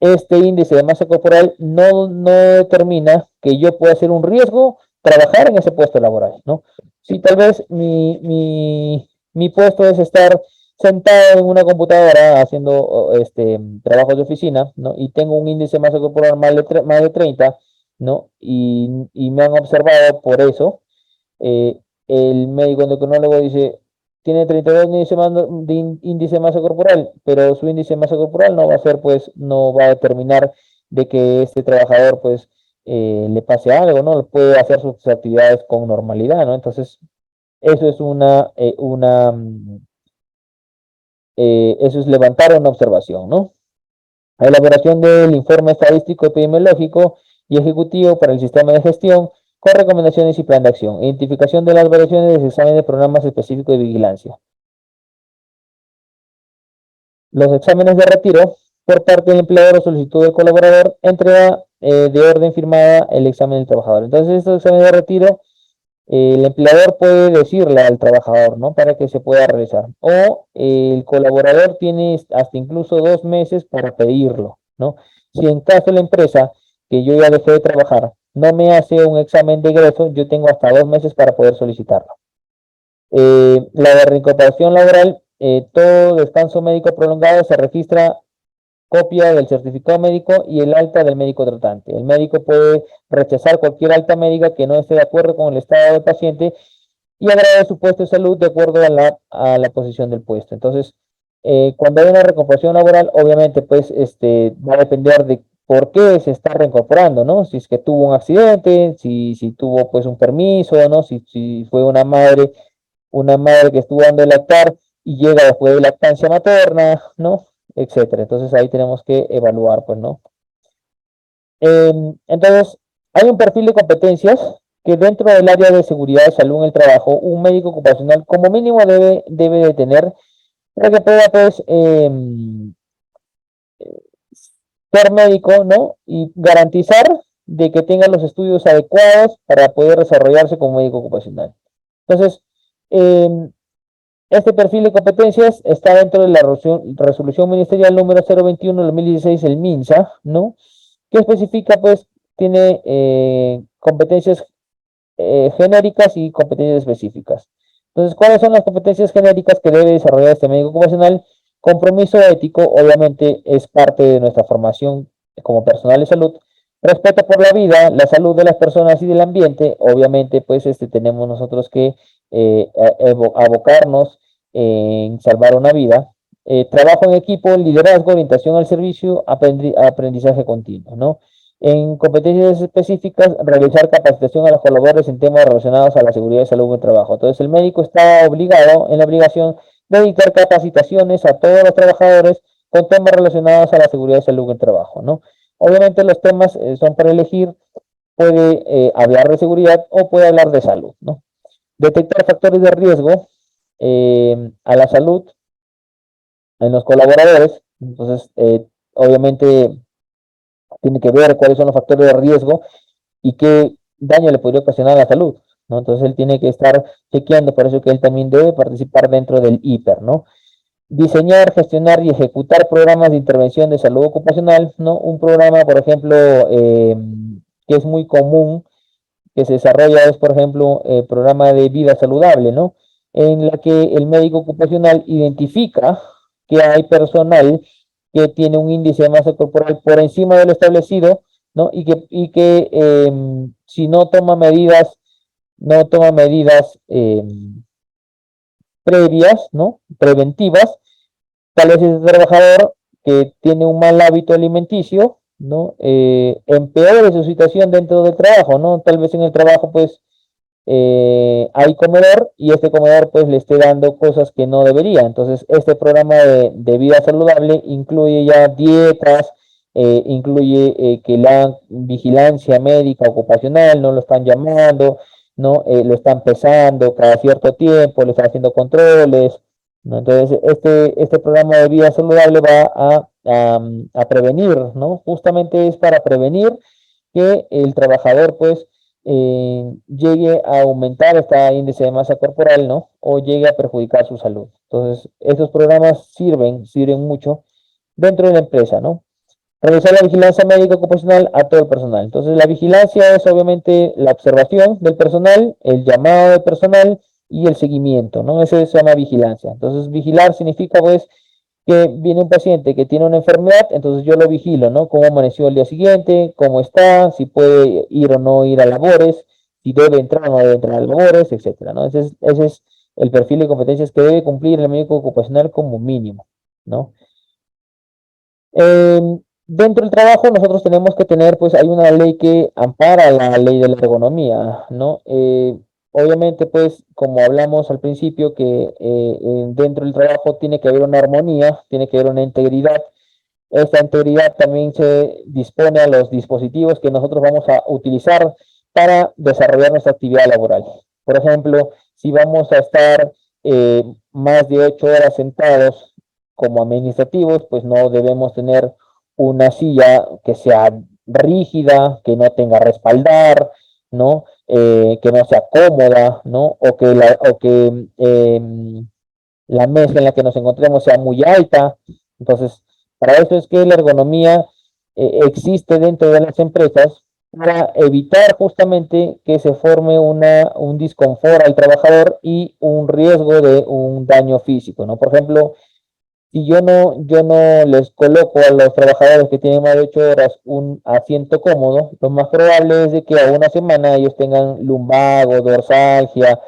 este índice de masa corporal no determina que yo pueda ser un riesgo trabajar en ese puesto laboral, ¿no? Si tal vez mi puesto es estar sentado en una computadora haciendo trabajos de oficina, ¿no? Y tengo un índice de masa corporal más de 30, ¿no? Y me han observado por eso, el médico endocrinólogo dice, tiene 32 índice de masa corporal, pero su índice de masa corporal no va a ser, pues, no va a determinar de que este trabajador, pues, le pase algo, ¿no? Puede hacer sus actividades con normalidad, ¿no? Entonces, eso es eso es levantar una observación, ¿no? La elaboración del informe estadístico epidemiológico y ejecutivo para el sistema de gestión con recomendaciones y plan de acción. Identificación de las variaciones de examen de programas específicos de vigilancia. Los exámenes de retiro por parte del empleador o solicitud del colaborador, entrega de orden firmada el examen del trabajador. Entonces, estos exámenes de retiro, el empleador puede decirle al trabajador, ¿no? Para que se pueda realizar. O el colaborador tiene hasta incluso 2 meses para pedirlo, ¿no? Si en caso la empresa que yo ya dejé de trabajar no me hace un examen de egreso, yo tengo hasta 2 meses para poder solicitarlo. La reincorporación laboral, todo descanso médico prolongado se registra copia del certificado médico y el alta del médico tratante. El médico puede rechazar cualquier alta médica que no esté de acuerdo con el estado del paciente y agregar su puesto de salud de acuerdo a la posición del puesto. Entonces, cuando hay una recuperación laboral, obviamente, pues, va a depender de por qué se está reincorporando, ¿no? Si es que tuvo un accidente, si tuvo, pues, un permiso, ¿no? Si fue una madre que estuvo dando el lactar y llega después de lactancia materna, ¿no? Etcétera. Entonces ahí tenemos que evaluar, pues, ¿no? Entonces, hay un perfil de competencias que dentro del área de seguridad y salud en el trabajo, un médico ocupacional como mínimo debe de tener para que pueda, pues, ser médico, ¿no? Y garantizar de que tenga los estudios adecuados para poder desarrollarse como médico ocupacional. Entonces, este perfil de competencias está dentro de la resolución ministerial número 021 de 2016, el MINSA, ¿no? Que especifica, pues, tiene competencias genéricas y competencias específicas. Entonces, ¿cuáles son las competencias genéricas que debe desarrollar este médico ocupacional? Compromiso ético, obviamente, es parte de nuestra formación como personal de salud. Respeto por la vida, la salud de las personas y del ambiente, obviamente, pues, tenemos nosotros que abocarnos en salvar una vida. Trabajo en equipo, liderazgo, orientación al servicio, aprendizaje continuo, ¿no? En competencias específicas, realizar capacitación a los colaboradores en temas relacionados a la seguridad y salud en el trabajo. Entonces, el médico está obligado, en la obligación de dictar capacitaciones a todos los trabajadores con temas relacionados a la seguridad y salud en el trabajo, ¿no? Obviamente los temas son para elegir, puede hablar de seguridad o puede hablar de salud, ¿no? Detectar factores de riesgo a la salud en los colaboradores. Entonces, obviamente tiene que ver cuáles son los factores de riesgo y qué daño le podría ocasionar a la salud, ¿no? Entonces él tiene que estar chequeando, por eso que él también debe participar dentro del IPER, ¿no? Diseñar, gestionar y ejecutar programas de intervención de salud ocupacional, ¿no? Un programa, por ejemplo, que es muy común que se desarrolla es, por ejemplo, el programa de vida saludable, ¿no? En la que el médico ocupacional identifica que hay personal que tiene un índice de masa corporal por encima de lo establecido, ¿no? Y que si no toma medidas previas, ¿no? Preventivas, tal vez ese trabajador que tiene un mal hábito alimenticio, ¿no? Empeore su situación dentro del trabajo, ¿no? Tal vez en el trabajo, pues, hay comedor y este comedor, pues, le esté dando cosas que no debería. Entonces, este programa de vida saludable incluye ya dietas, incluye que la vigilancia médica ocupacional, no lo están llamando, ¿no? Lo están pesando cada cierto tiempo, le están haciendo controles, ¿no? Entonces, este programa de vida saludable va a prevenir, ¿no? Justamente es para prevenir que el trabajador, pues, llegue a aumentar este índice de masa corporal, ¿no? O llegue a perjudicar su salud. Entonces, estos programas sirven mucho dentro de la empresa, ¿no? Realizar la vigilancia médica ocupacional a todo el personal. Entonces, la vigilancia es obviamente la observación del personal, el llamado del personal y el seguimiento, ¿no? Eso se llama vigilancia. Entonces, vigilar significa, pues, que viene un paciente que tiene una enfermedad, entonces yo lo vigilo, ¿no? Cómo amaneció el día siguiente, cómo está, si puede ir o no ir a labores, si debe entrar o no debe entrar a labores, etcétera, ¿no? Ese es el perfil de competencias que debe cumplir el médico ocupacional como mínimo, ¿no? Dentro del trabajo nosotros tenemos que tener, pues hay una ley que ampara la ley de la ergonomía, ¿no? Obviamente, pues como hablamos al principio, que dentro del trabajo tiene que haber una armonía, tiene que haber una integridad. Esta integridad también se dispone a los dispositivos que nosotros vamos a utilizar para desarrollar nuestra actividad laboral. Por ejemplo, si vamos a estar más de 8 horas sentados como administrativos, pues no debemos tener una silla que sea rígida, que no tenga respaldar, ¿no? Que no sea cómoda, ¿no? O que la mesa en la que nos encontremos sea muy alta. Entonces, para eso es que la ergonomía existe dentro de las empresas para evitar justamente que se forme un disconfort al trabajador y un riesgo de un daño físico, ¿no? Por ejemplo, si yo no les coloco a los trabajadores que tienen más de 8 horas un asiento cómodo, lo más probable es de que a una semana ellos tengan lumbago, dorsalgia,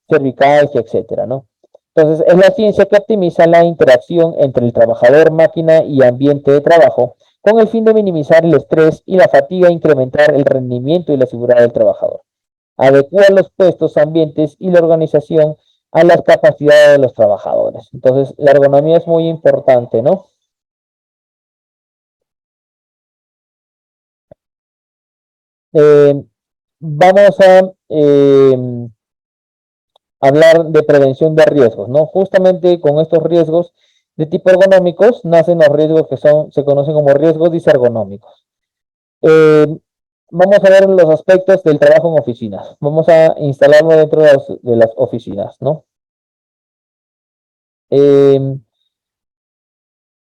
cervicalgia, etcétera, ¿no? Entonces, es la ciencia que optimiza la interacción entre el trabajador, máquina y ambiente de trabajo, con el fin de minimizar el estrés y la fatiga e incrementar el rendimiento y la seguridad del trabajador. Adecua los puestos, ambientes y la organización a las capacidades de los trabajadores. Entonces, la ergonomía es muy importante, ¿no? Eh, Vamos a hablar de prevención de riesgos, ¿no? Justamente con estos riesgos de tipo ergonómicos nacen los riesgos que se conocen como riesgos disergonómicos. Eh, Vamos a ver los aspectos del trabajo en oficinas. Vamos a instalarlo dentro de las oficinas, ¿no? Eh,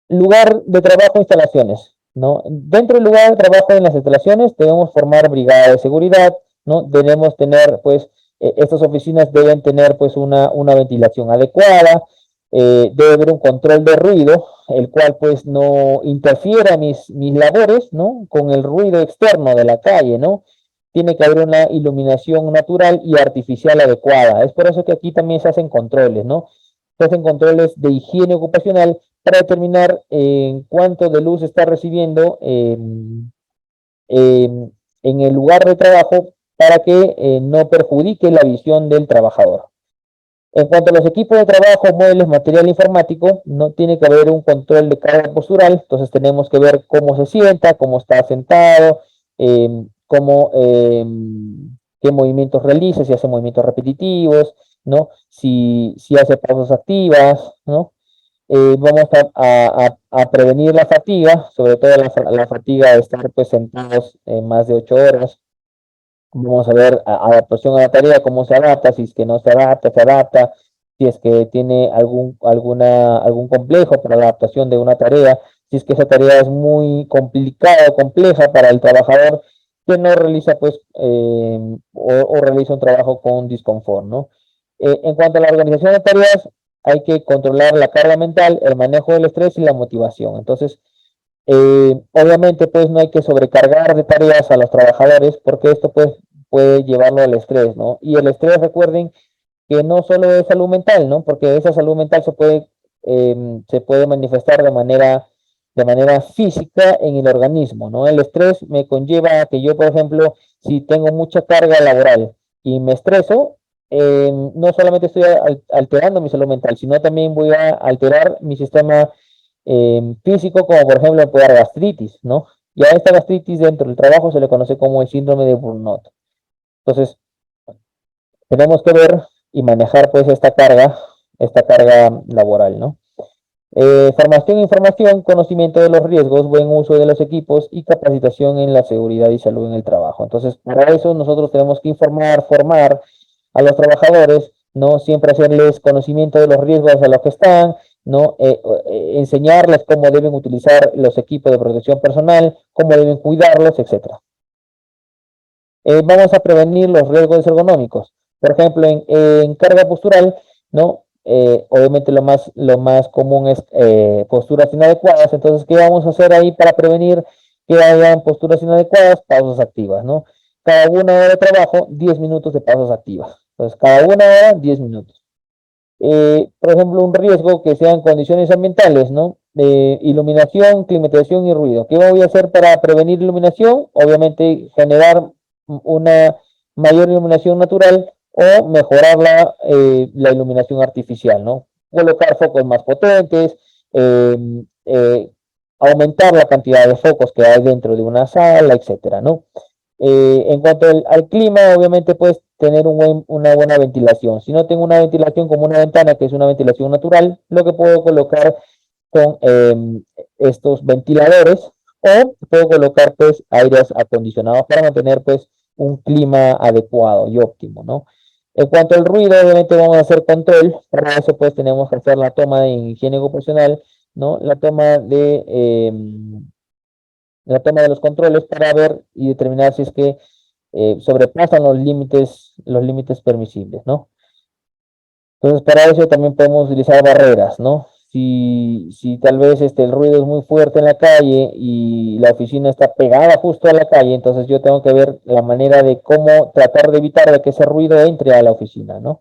Lugar de trabajo, instalaciones, ¿no? Dentro del lugar de trabajo en las instalaciones debemos formar brigada de seguridad, ¿no? Debemos tener, pues, estas oficinas deben tener, pues, una ventilación adecuada, debe haber un control de ruido, el cual, pues, no interfiera mis labores, ¿no? Con el ruido externo de la calle, ¿no? Tiene que haber una iluminación natural y artificial adecuada. Es por eso que aquí también se hacen controles, ¿no? Se hacen controles de higiene ocupacional para determinar cuánto de luz está recibiendo en el lugar de trabajo para que no perjudique la visión del trabajador. En cuanto a los equipos de trabajo, muebles, material informático, no tiene que haber un control de carga postural, entonces tenemos que ver cómo se sienta, cómo está sentado, eh, cómo, qué movimientos realiza, si hace movimientos repetitivos, ¿no? Si hace pausas activas, ¿no? Vamos a prevenir la fatiga, sobre todo la fatiga de estar pues sentados más de 8 horas. Vamos a ver adaptación a la tarea, cómo se adapta, si es que no se adapta, si es que tiene algún complejo para la adaptación de una tarea, si es que esa tarea es muy complicada o compleja para el trabajador que no realiza pues o realiza un trabajo con disconfort, ¿no? En cuanto a la organización de tareas, hay que controlar la carga mental, el manejo del estrés y la motivación. Entonces, obviamente, pues no hay que sobrecargar de tareas a los trabajadores porque esto pues puede llevarlo al estrés, ¿no? Y el estrés, recuerden que no solo es salud mental, ¿no? Porque esa salud mental se puede manifestar de manera física en el organismo, ¿no? El estrés me conlleva a que yo, por ejemplo, si tengo mucha carga laboral y me estreso, no solamente estoy alterando mi salud mental, sino también voy a alterar mi sistema físico, como por ejemplo puede dar gastritis, ¿no? Y a esta gastritis dentro del trabajo se le conoce como el síndrome de burnout. Entonces, tenemos que ver y manejar pues esta carga laboral, ¿no? Formación, información, conocimiento de los riesgos, buen uso de los equipos y capacitación en la seguridad y salud en el trabajo. Entonces, para eso nosotros tenemos que informar, formar a los trabajadores, ¿no? Siempre hacerles conocimiento de los riesgos a los que están, ¿no? Enseñarles cómo deben utilizar los equipos de protección personal, cómo deben cuidarlos, etcétera. Vamos a prevenir los riesgos ergonómicos. Por ejemplo, en carga postural, ¿no? Obviamente lo más común es posturas inadecuadas. Entonces, ¿qué vamos a hacer ahí para prevenir que hayan posturas inadecuadas? Pausas activas, ¿no? Cada una hora de trabajo, 10 minutos de pausas activas. Entonces, cada una hora, 10 minutos. Por ejemplo, un riesgo que sean condiciones ambientales, ¿no? Iluminación, climatización y ruido. ¿Qué voy a hacer para prevenir iluminación? Obviamente, generar una mayor iluminación natural o mejorar la iluminación artificial, ¿no? Colocar focos más potentes, eh, eh, aumentar la cantidad de focos que hay dentro de una sala, etcétera, ¿no? En cuanto al clima, obviamente puedes tener una buena ventilación. Si no tengo una ventilación como una ventana, que es una ventilación natural, lo que puedo colocar son estos ventiladores o puedo colocar pues aires acondicionados para mantener pues un clima adecuado y óptimo, ¿no? En cuanto al ruido, obviamente vamos a hacer control. Para eso pues tenemos que hacer la toma de higiene ocupacional, ¿no? La toma de los controles para ver y determinar si es que sobrepasan los límites permisibles, ¿no? Entonces, para eso también podemos utilizar barreras, ¿no? Si tal vez el ruido es muy fuerte en la calle y la oficina está pegada justo a la calle, entonces yo tengo que ver la manera de cómo tratar de evitar de que ese ruido entre a la oficina, ¿no?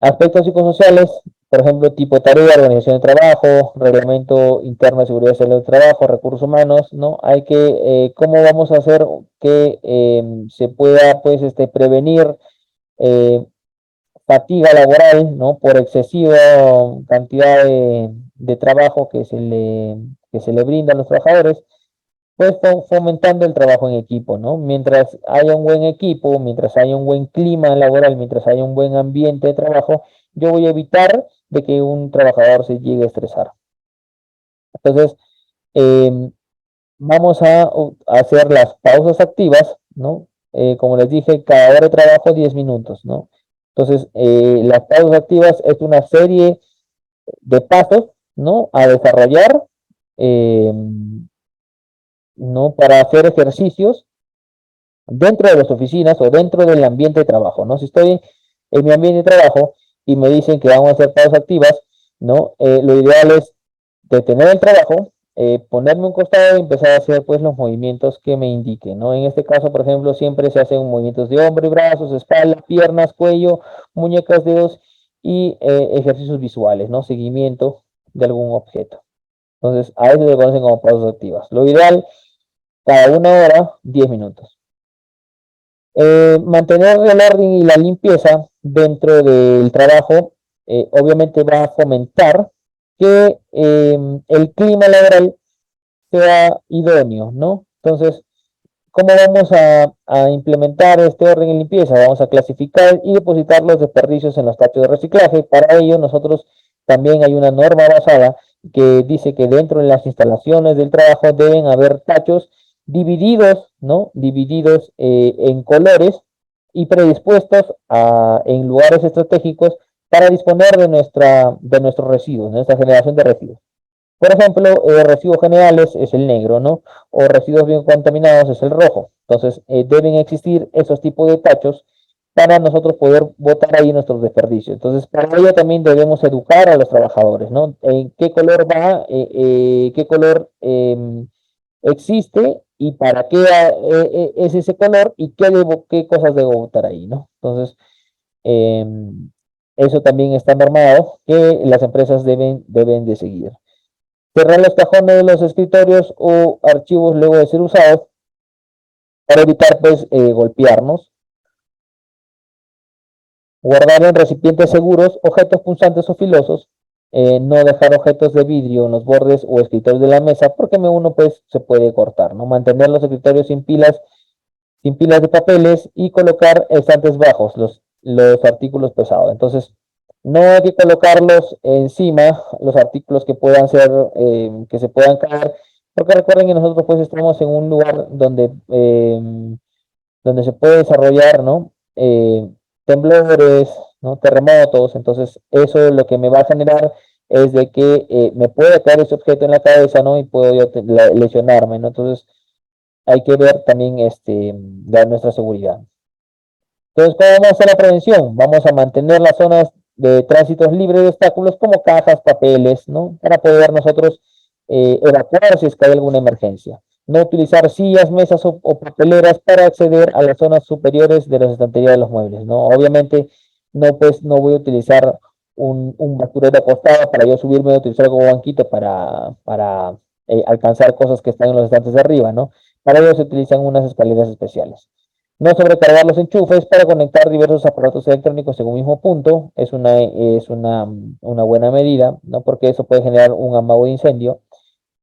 Aspectos psicosociales, por ejemplo, tipo tarea, organización de trabajo, reglamento interno de seguridad y salud del trabajo, recursos humanos, ¿no? Hay que, ¿cómo vamos a hacer que se pueda, pues, prevenir eh, fatiga laboral, ¿no? Por excesiva cantidad de trabajo que se le brinda a los trabajadores, pues fomentando el trabajo en equipo, ¿no? Mientras haya un buen equipo, mientras haya un buen clima laboral, mientras haya un buen ambiente de trabajo, yo voy a evitar de que un trabajador se llegue a estresar. Entonces, eh, vamos a hacer las pausas activas, ¿no? Como les dije, cada hora de trabajo 10 minutos, ¿no? Entonces, las pausas activas es una serie de pasos, ¿no? A desarrollar, eh, ¿no? Para hacer ejercicios dentro de las oficinas o dentro del ambiente de trabajo, ¿no? Si estoy en mi ambiente de trabajo y me dicen que vamos a hacer pausas activas, ¿no? Lo ideal es detener el trabajo, ponerme un costado y empezar a hacer pues los movimientos que me indiquen, ¿no? En este caso, por ejemplo, siempre se hacen movimientos de hombro y brazos, espalda, piernas, cuello, muñecas, dedos y ejercicios visuales, ¿no? Seguimiento de algún objeto. Entonces, a eso se conocen como pausas activas. Lo ideal, cada una hora, 10 minutos. Mantener el orden y la limpieza dentro del trabajo, obviamente va a fomentar que el clima laboral sea idóneo, ¿no? Entonces, ¿cómo vamos a implementar este orden y limpieza? Vamos a clasificar y depositar los desperdicios en los tachos de reciclaje. Para ello, nosotros también hay una norma basada que dice que dentro de las instalaciones del trabajo deben haber tachos divididos, ¿no? Divididos en colores y predispuestos en lugares estratégicos para disponer de nuestros residuos, de nuestra generación de residuos. Por ejemplo, residuos generales es el negro, ¿no? O residuos bien contaminados es el rojo. Entonces, deben existir esos tipos de tachos para nosotros poder botar ahí nuestros desperdicios. Entonces, para ello también debemos educar a los trabajadores, ¿no? En qué color va, qué color existe y para qué es ese color y qué cosas debo botar ahí, ¿no? Entonces, eso también está normado que las empresas deben de seguir. Cerrar los cajones de los escritorios o archivos luego de ser usados para evitar pues golpearnos. Guardar en recipientes seguros objetos punzantes o filosos no dejar objetos de vidrio en los bordes o escritorios de la mesa, porque uno pues se puede cortar, ¿no? Mantener los escritorios sin pilas de papeles y colocar estantes bajos, los artículos pesados. Entonces, no hay que colocarlos encima, los artículos que puedan ser, que se puedan caer, porque recuerden que nosotros pues estamos en un lugar donde se puede desarrollar, ¿no? Temblores, ¿no? Terremotos, entonces eso lo que me va a generar es de que me puede caer ese objeto en la cabeza, ¿no? Y puedo yo lesionarme, ¿no? Entonces hay que ver también nuestra seguridad. Entonces, ¿cómo vamos a hacer la prevención? Vamos a mantener las zonas de tránsitos libres de obstáculos como cajas, papeles, ¿no? Para poder nosotros evacuar si es que hay alguna emergencia. No utilizar sillas, mesas o papeleras para acceder a las zonas superiores de las estanterías de los muebles, ¿no? Obviamente, no voy a utilizar un basurero acostado para yo subirme a utilizar como banquito para alcanzar cosas que están en los estantes de arriba, ¿no? Para ello se utilizan unas escaleras especiales. No sobrecargar los enchufes para conectar diversos aparatos electrónicos en un mismo punto es una buena medida, ¿no? Porque eso puede generar un amago de incendio.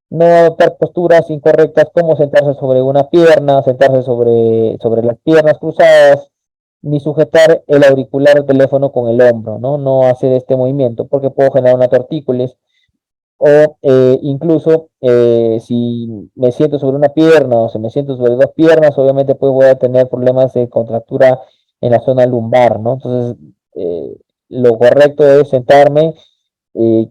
No adoptar posturas incorrectas como sentarse sobre una pierna, sentarse sobre las piernas cruzadas, ni sujetar el auricular o teléfono con el hombro, ¿no? No hacer este movimiento porque puedo generar una tortícolis o incluso si me siento sobre una pierna o si me siento sobre dos piernas, obviamente pues voy a tener problemas de contractura en la zona lumbar, ¿no? Entonces, lo correcto es sentarme, eh,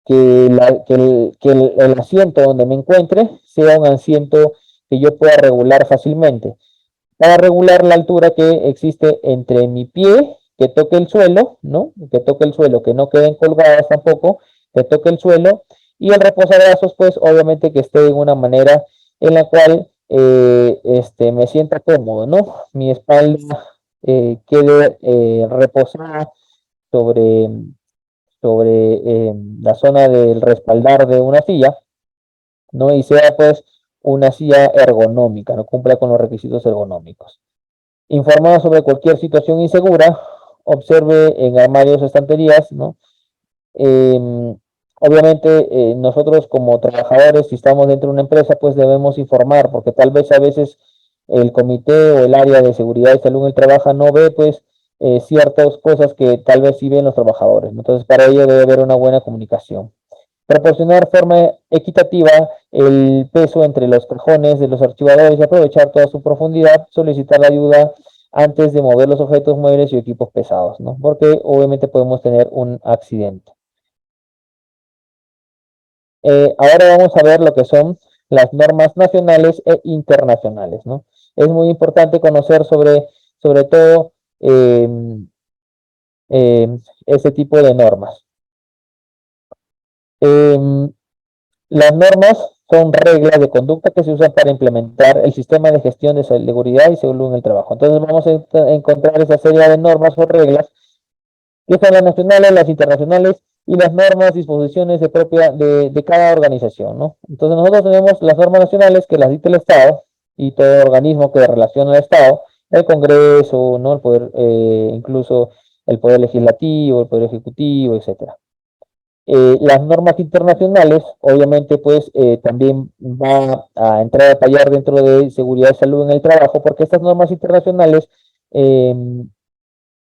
que el asiento donde me encuentre sea un asiento que yo pueda regular fácilmente para regular la altura que existe entre mi pie, que toque el suelo, ¿no? Que toque el suelo, que no queden colgadas tampoco, que toque el suelo, y el reposabrazos, pues obviamente que esté en una manera en la cual me sienta cómodo, ¿no? Mi espalda quede reposada sobre, sobre la zona del respaldar de una silla, ¿no? Y sea pues una silla ergonómica, no cumpla con los requisitos ergonómicos. Informado sobre cualquier situación insegura, observe en armarios o estanterías, ¿no? Obviamente, nosotros como trabajadores, si estamos dentro de una empresa, pues debemos informar, porque tal vez a veces el comité o el área de seguridad y salud en el trabajo no ve, pues, ciertas cosas que tal vez sí ven los trabajadores. Entonces, para ello debe haber una buena comunicación. Proporcionar forma equitativa el peso entre los cajones de los archivadores y aprovechar toda su profundidad, solicitar la ayuda antes de mover los objetos, muebles y equipos pesados, ¿no? Porque obviamente podemos tener un accidente. Ahora vamos a ver lo que son las normas nacionales e internacionales, ¿no? Es muy importante conocer sobre todo eh, ese tipo de normas. Eh, Las normas son reglas de conducta que se usan para implementar el sistema de gestión de seguridad y salud en el trabajo. Entonces vamos a encontrar esa serie de normas o reglas que son las nacionales, las internacionales y las normas, disposiciones de cada organización, ¿no? Entonces nosotros tenemos las normas nacionales que las dicta el Estado y todo organismo que relaciona al Estado, el Congreso, ¿no? El poder, incluso el poder legislativo, el poder ejecutivo, etcétera. Las normas internacionales, obviamente, pues también va a entrar a tallar dentro de seguridad y salud en el trabajo, porque estas normas internacionales eh,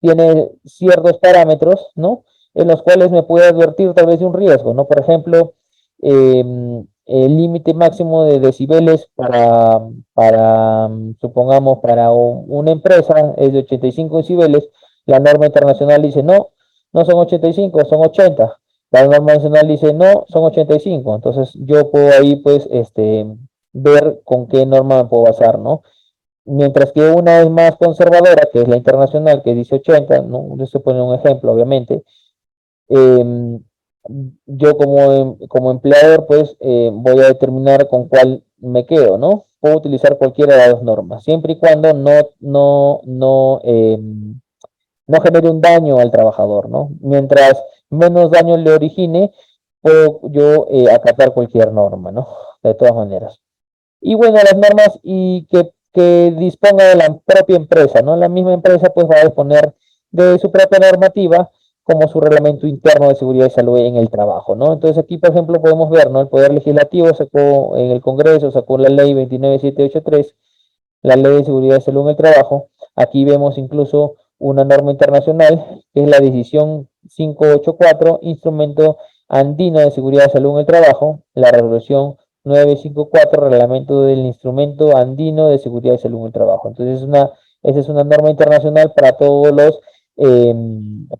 tienen ciertos parámetros, ¿no? En los cuales me puede advertir tal vez de un riesgo, ¿no? Por ejemplo, el límite máximo de decibeles supongamos, para una empresa es de 85 decibeles. La norma internacional dice no, no son 85, son 80. La norma nacional dice no, son 85. Entonces yo puedo ahí pues ver con qué norma me puedo basar, ¿no? Mientras que una es más conservadora, que es la internacional, que dice 80, ¿no? Esto pone un ejemplo, obviamente. Eh, yo como empleador, pues voy a determinar con cuál me quedo, ¿no? Puedo utilizar cualquiera de las dos normas, siempre y cuando no genere un daño al trabajador, ¿no? Mientras menos daño le origine, puedo yo acatar cualquier norma, ¿no? De todas maneras. Y bueno, las normas y que disponga de la propia empresa, ¿no? La misma empresa pues va a disponer de su propia normativa como su reglamento interno de seguridad y salud en el trabajo, ¿no? Entonces aquí, por ejemplo, podemos ver, ¿no? El Poder Legislativo sacó en el Congreso, sacó la ley 29783, la ley de seguridad y salud en el trabajo. Aquí vemos incluso una norma internacional, que es la decisión 584, instrumento andino de seguridad y salud en el trabajo, la resolución 954, reglamento del instrumento andino de seguridad y salud en el trabajo. Entonces, esa es una norma internacional para todos los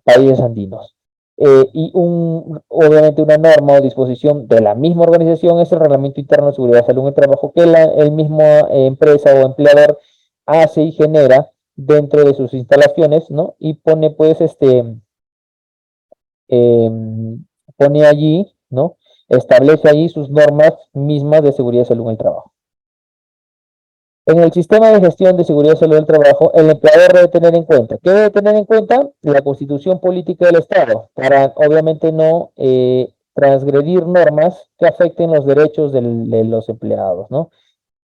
países andinos. Obviamente una norma o disposición de la misma organización es el Reglamento Interno de Seguridad y Salud en el Trabajo que el mismo empresa o empleador hace y genera dentro de sus instalaciones, ¿no? Y pone pues eh, pone allí, ¿no? Establece allí sus normas mismas de seguridad y salud en el trabajo. En el sistema de gestión de seguridad y salud del trabajo, el empleador debe tener en cuenta. ¿Qué debe tener en cuenta? La constitución política del Estado, para obviamente no transgredir normas que afecten los derechos de los empleados, ¿no?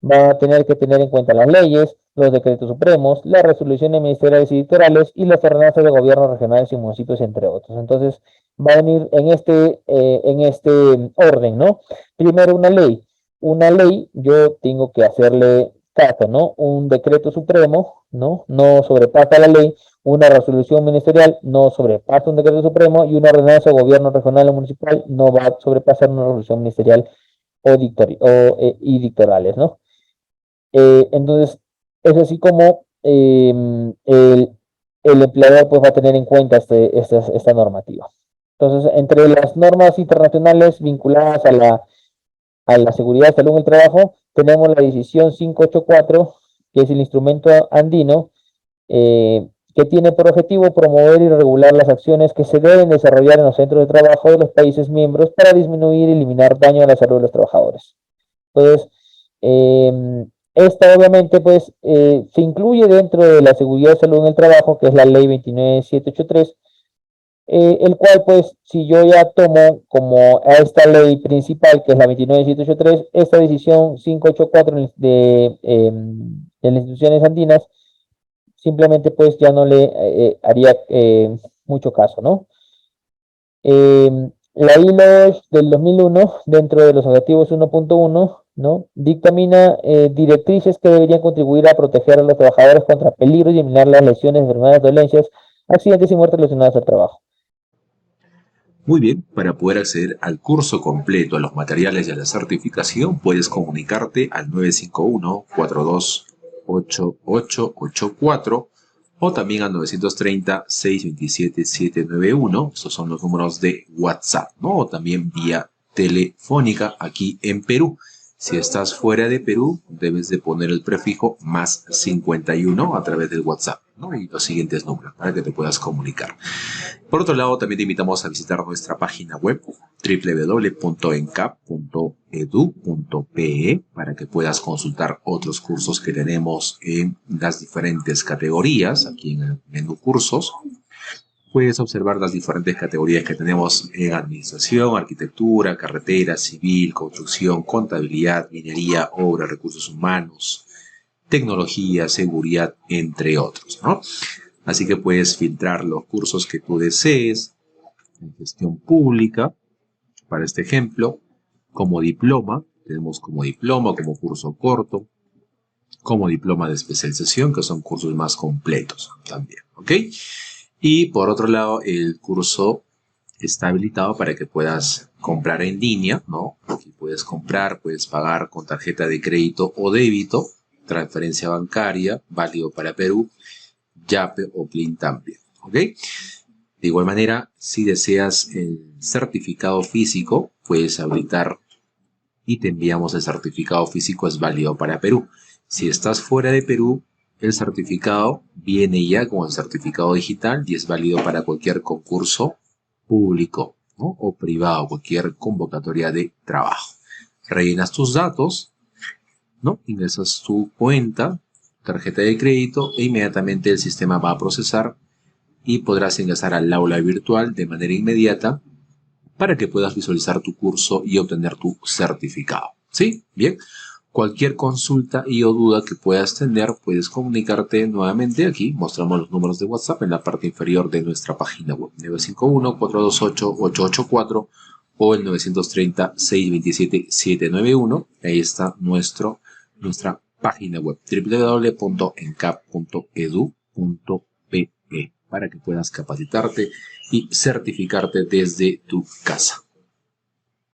Va a tener que tener en cuenta las leyes, los decretos supremos, las resoluciones ministeriales y dictatoriales y las ordenanzas de gobiernos regionales y municipios, entre otros. Entonces, va a venir en este orden, ¿no? Primero una ley. Una ley, yo tengo que hacerle caso, ¿no? Un decreto supremo, ¿no? No sobrepasa la ley. Una resolución ministerial no sobrepasa un decreto supremo y una ordenanza de gobierno regional o municipal no va a sobrepasar una resolución ministerial y dictatoriales, ¿no? Entonces, es así como el empleador pues, va a tener en cuenta esta normativa. Entonces, entre las normas internacionales vinculadas a la seguridad y salud en el trabajo, tenemos la decisión 584, que es el instrumento andino, que tiene por objetivo promover y regular las acciones que se deben desarrollar en los centros de trabajo de los países miembros para disminuir y eliminar daño a la salud de los trabajadores. Entonces, esta obviamente pues se incluye dentro de la seguridad y salud en el trabajo, que es la ley 29783, el cual pues si yo ya tomo como a esta ley principal, que es la 29783, esta decisión 584 de las instituciones andinas, simplemente pues ya no le haría mucho caso, ¿no? La ILO del 2001, dentro de los objetivos 1.1, ¿no? Dictamina directrices que deberían contribuir a proteger a los trabajadores contra peligros y eliminar las lesiones, enfermedades, dolencias, accidentes y muertes relacionadas al trabajo. Muy bien, para poder acceder al curso completo, a los materiales y a la certificación, puedes comunicarte al 951-42-8884 o también al 930-627-791. Estos son los números de WhatsApp, ¿no? O también vía telefónica aquí en Perú. Si estás fuera de Perú, debes de poner el prefijo más 51 a través del WhatsApp, ¿no? Y los siguientes números para que te puedas comunicar. Por otro lado, también te invitamos a visitar nuestra página web www.encap.edu.pe para que puedas consultar otros cursos que tenemos en las diferentes categorías, aquí en el menú cursos. Puedes observar las diferentes categorías que tenemos en administración, arquitectura, carretera, civil, construcción, contabilidad, minería, obra, recursos humanos, tecnología, seguridad, entre otros, ¿no? Así que puedes filtrar los cursos que tú desees en gestión pública, para este ejemplo, como diploma, tenemos como diploma, como curso corto, como diploma de especialización, que son cursos más completos también, ¿ok? Y por otro lado, el curso está habilitado para que puedas comprar en línea, ¿no? Aquí puedes comprar, puedes pagar con tarjeta de crédito o débito, transferencia bancaria, válido para Perú, Yape o Plin también, ¿ok? De igual manera, si deseas el certificado físico, puedes habilitar y te enviamos el certificado físico, es válido para Perú. Si estás fuera de Perú, el certificado viene ya con el certificado digital y es válido para cualquier concurso público, ¿no? O privado, cualquier convocatoria de trabajo. Rellenas tus datos, ¿no? Ingresas tu cuenta, tarjeta de crédito e inmediatamente el sistema va a procesar y podrás ingresar al aula virtual de manera inmediata para que puedas visualizar tu curso y obtener tu certificado. ¿Sí? Bien. Cualquier consulta y o duda que puedas tener, puedes comunicarte nuevamente aquí. Mostramos los números de WhatsApp en la parte inferior de nuestra página web. 951-428-884 o el 930-627-791. Ahí está nuestra página web www.encap.edu.pe para que puedas capacitarte y certificarte desde tu casa.